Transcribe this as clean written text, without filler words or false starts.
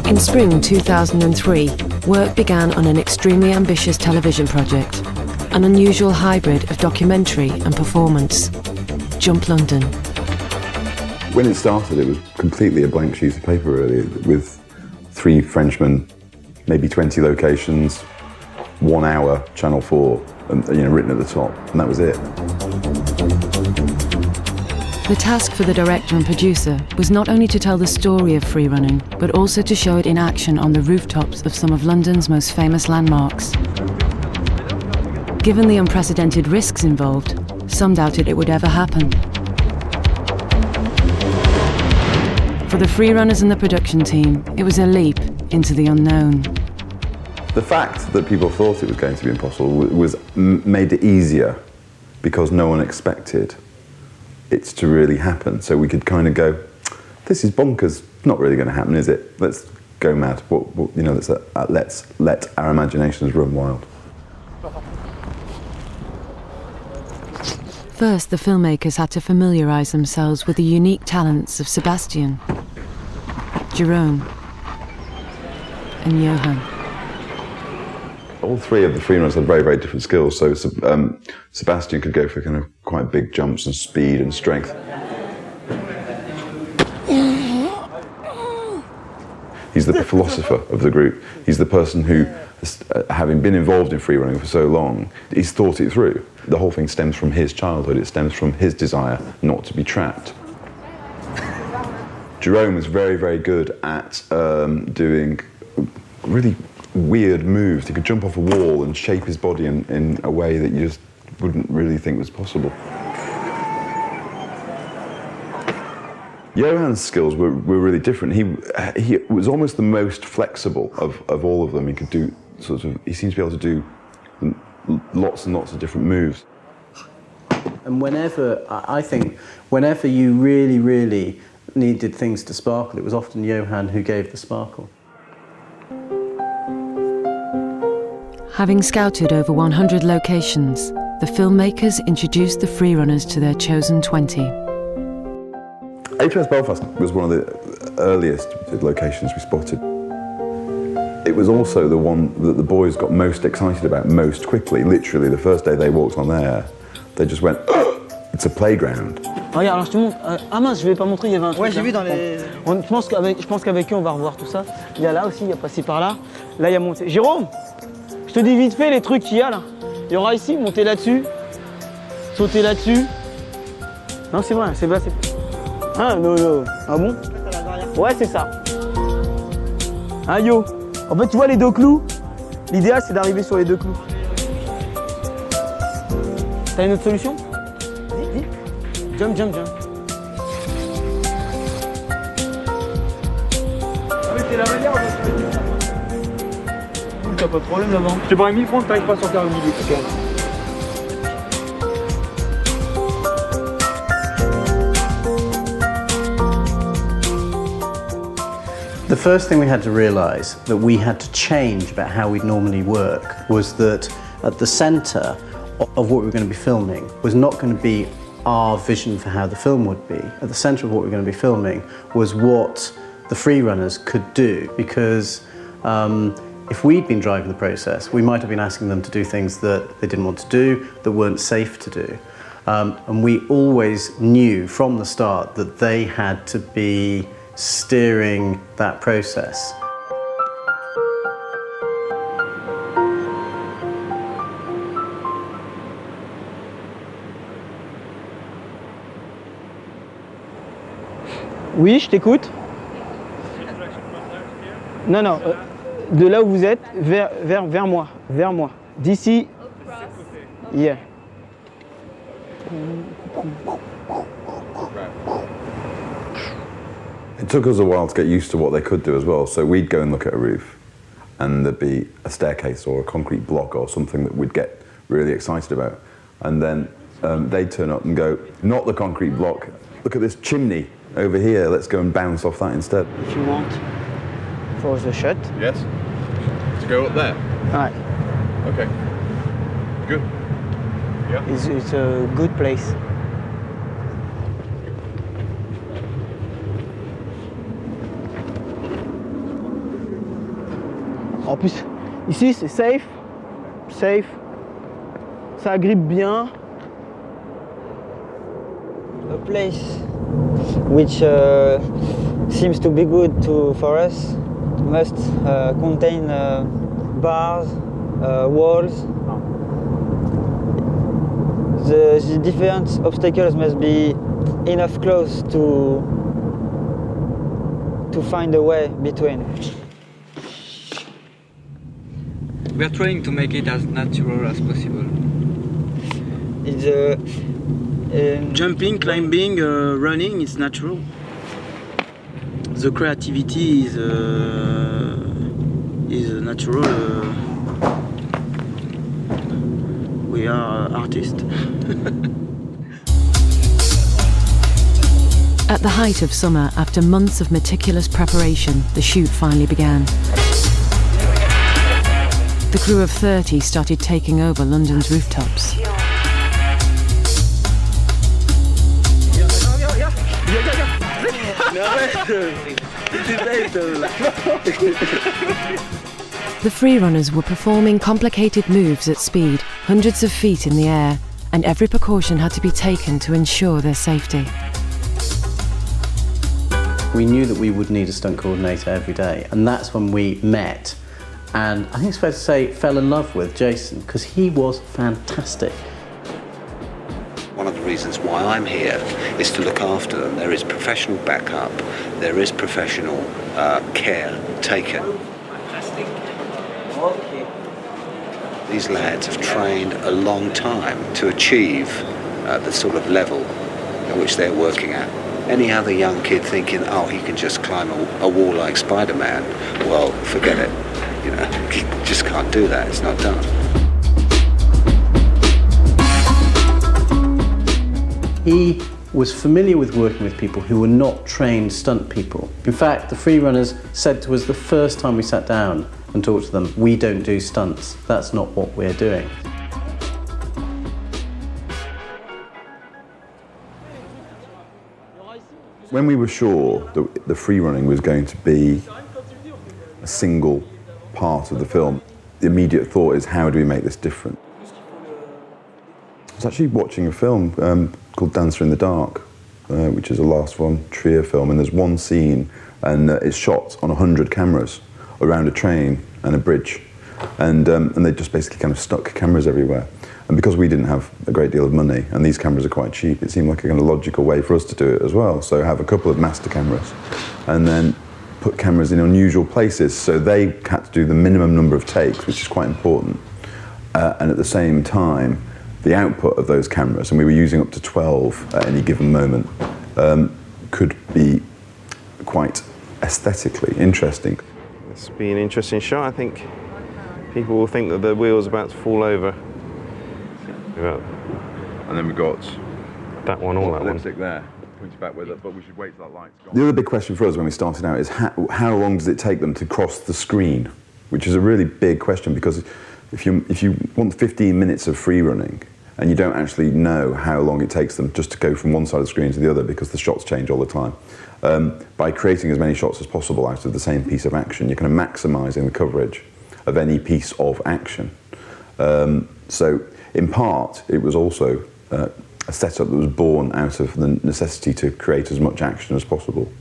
In spring 2003, work began on an extremely ambitious television project, an unusual hybrid of documentary and performance. Jump London. When it started, it was completely a blank sheet of paper, really, with 3 Frenchmen, maybe 20 locations, 1 hour, Channel 4, and, written at the top, and that was it. The task for the director and producer was not only to tell the story of free running, but also to show it in action on the rooftops of some of London's most famous landmarks. Given the unprecedented risks involved, some doubted it would ever happen. For the free runners and the production team, it was a leap into the unknown. The fact that people thought it was going to be impossible was made it easier because no one expected it to really happen. So we could kind of go, this is bonkers, not really going to happen, is it? Let's go mad. Let's let our imaginations run wild. First, the filmmakers had to familiarise themselves with the unique talents of Sebastien, Jerome, and Johan. All 3 of the free runners had very, very different skills. So Sebastien could go for kind of quite big jumps and speed and strength. He's the philosopher of the group. He's the person who, having been involved in free running for so long, he's thought it through. The whole thing stems from his childhood. It stems from his desire not to be trapped. Jerome was very, very good at doing really weird moves. He could jump off a wall and shape his body in a way that you just wouldn't really think was possible. Johan's skills were really different. He was almost the most flexible of all of them. He could do he seemed to be able to do lots and lots of different moves. And I think whenever you really, really needed things to sparkle, it was often Johan who gave the sparkle. Having scouted over 100 locations, the filmmakers introduced the free runners to their chosen 20. HMS Belfast was one of the earliest locations we spotted. It was also the one that the boys got most excited about most quickly. Literally, the first day they walked on there, they just went, oh, it's a playground. Regarde, alors je te montre. Ah mince, je vais pas montrer, il y avait un truc. Ouais, j'ai vu dans les... Je pense qu'avec eux, on va revoir tout ça. Il y a là aussi, il y a passé par là. Là, il y a monté. Jérôme, je te dis vite fait les trucs qu'il y a là. Il y aura ici, monter là-dessus, sauter là-dessus. Non, c'est vrai, c'est là, c'est... Ah, non. Ah bon? Ouais, c'est ça. Ah, yo. En fait, tu vois les 2 clous? L'idéal, c'est d'arriver sur les 2 clous. T'as une autre solution? Dis. Jump. Ah oui, c'est la manière dont tu fais ça. T'as pas de problème là-bas. Je te prends 1000 francs, t'arrives pas à sortir au milieu. The first thing we had to realise that we had to change about how we'd normally work was that at the centre of what we were going to be filming was not going to be our vision for how the film would be. At the centre of what we were going to be filming was what the free runners could do, because if we'd been driving the process, we might have been asking them to do things that they didn't want to do, that weren't safe to do. And we always knew from the start that they had to be steering that process. Oui, je t'écoute. Non, de là où vous êtes, vers moi. D'ici. Yeah. It took us a while to get used to what they could do as well. So we'd go and look at a roof and there'd be a staircase or a concrete block or something that we'd get really excited about. And then they'd turn up and go, not the concrete block, look at this chimney over here, let's go and bounce off that instead. If you want for the shot. Yes? To go up there? Right. Okay. Good. Yeah. It's a good place. En plus, ici c'est safe, ça grippe bien. A place which seems to be good for us must contain bars, walls. The different obstacles must be enough close to find a way between. We are trying to make it as natural as possible. It's jumping, climbing, running, it's natural. The creativity is natural. We are artists. At the height of summer, after months of meticulous preparation, the shoot finally began. The crew of 30 started taking over London's rooftops. The free-runners were performing complicated moves at speed, hundreds of feet in the air, and every precaution had to be taken to ensure their safety. We knew that we would need a stunt coordinator every day, and that's when we met. And I think it's fair to say, fell in love with Jason, because he was fantastic. One of the reasons why I'm here is to look after them. There is professional backup, there is professional care taken. Fantastic. Okay. These lads have trained a long time to achieve the sort of level at which they're working at. Any other young kid thinking, oh, he can just climb a wall like Spider-Man, well, forget it. You know, you just can't do that, it's not done. He was familiar with working with people who were not trained stunt people. In fact, the free runners said to us the first time we sat down and talked to them, we don't do stunts, that's not what we're doing. When we were sure that the free running was going to be a single part of the film, the immediate thought is, how do we make this different? I was actually watching a film called Dancer in the Dark, which is a Lars von Trier film, and there's one scene, and it's shot on 100 cameras around a train and a bridge, and they just basically kind of stuck cameras everywhere. And because we didn't have a great deal of money, and these cameras are quite cheap, it seemed like a kind of logical way for us to do it as well. So have a couple of master cameras, and then put cameras in unusual places, so they had to do the minimum number of takes, which is quite important. And at the same time, the output of those cameras, and we were using up to 12 at any given moment, could be quite aesthetically interesting. It's been an interesting shot. I think people will think that the wheel's about to fall over. And then we've got that one or that one. lipstick there, pointing back with it, but we should wait till that light's gone. The other big question for us when we started out is how long does it take them to cross the screen? Which is a really big question, because if you want 15 minutes of free running and you don't actually know how long it takes them just to go from one side of the screen to the other, because the shots change all the time, by creating as many shots as possible out of the same piece of action, you're kind of maximising the coverage of any piece of action. So in part, it was also a setup that was born out of the necessity to create as much action as possible.